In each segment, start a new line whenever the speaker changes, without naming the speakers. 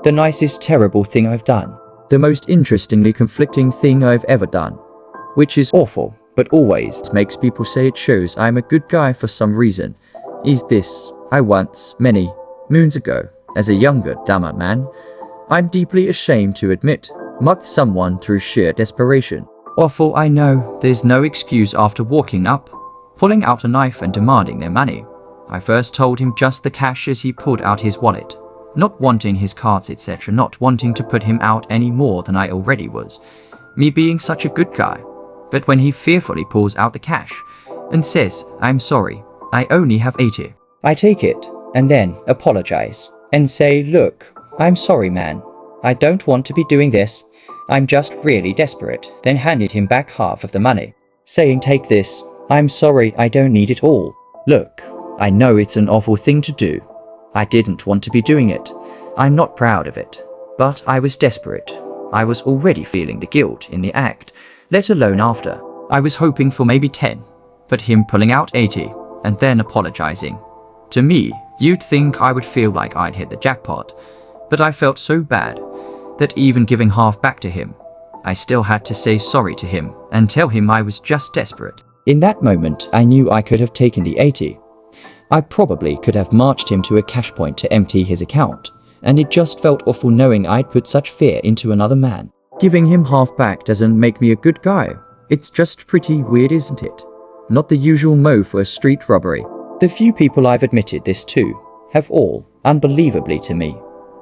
The nicest terrible thing I've done. The most interestingly conflicting thing I've ever done. Which is awful, but always makes people say it shows I'm a good guy for some reason. Is this, I once, many moons ago, as a younger, dumber man, I'm deeply ashamed to admit, mugged someone through sheer desperation. Awful, I know, there's no excuse after walking up, pulling out a knife and demanding their money. I first told him just the cash as he pulled out his wallet, not wanting his cards etc, not wanting to put him out any more than I already was, me being such a good guy. But when he fearfully pulls out the cash and says, I'm sorry, I only have 80. I take it, and then apologize, and say, look, I'm sorry man, I don't want to be doing this, I'm just really desperate, then handed him back half of the money, saying take this, I'm sorry I don't need it all. Look, I know it's an awful thing to do. I didn't want to be doing it. I'm not proud of it. But I was desperate. I was already feeling the guilt in the act, let alone after. I was hoping for maybe 10, but him pulling out 80, and then apologizing. To me, you'd think I would feel like I'd hit the jackpot, but I felt so bad that even giving half back to him, I still had to say sorry to him and tell him I was just desperate. In that moment, I knew I could have taken the 80. I probably could have marched him to a cash point to empty his account, and it just felt awful knowing I'd put such fear into another man. Giving him half back doesn't make me a good guy. It's just pretty weird, isn't it? Not the usual mo for a street robbery. The few people I've admitted this to have all, unbelievably to me,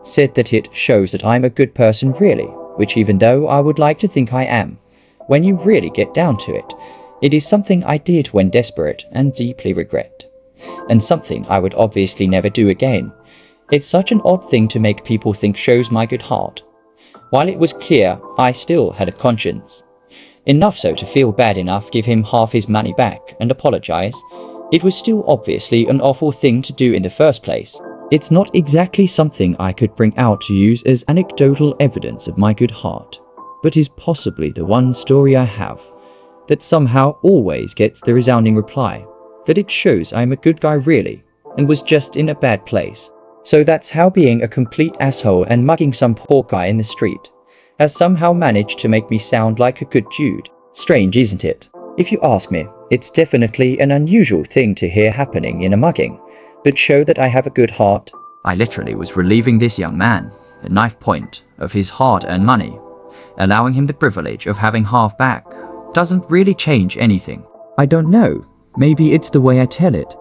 said that it shows that I'm a good person really, which even though I would like to think I am, when you really get down to it, it is something I did when desperate and deeply regret. And something I would obviously never do again. It's such an odd thing to make people think shows my good heart. While it was clear I still had a conscience, enough so to feel bad enough give him half his money back and apologize, it was still obviously an awful thing to do in the first place. It's not exactly something I could bring out to use as anecdotal evidence of my good heart, but is possibly the one story I have that somehow always gets the resounding reply that it shows I'm a good guy really, and was just in a bad place. So that's how being a complete asshole and mugging some poor guy in the street has somehow managed to make me sound like a good dude. Strange, isn't it? If you ask me, it's definitely an unusual thing to hear happening in a mugging, but show that I have a good heart. I literally was relieving this young man, at knife point, of his hard-earned money. Allowing him the privilege of having half back doesn't really change anything. I don't know. Maybe it's the way I tell it.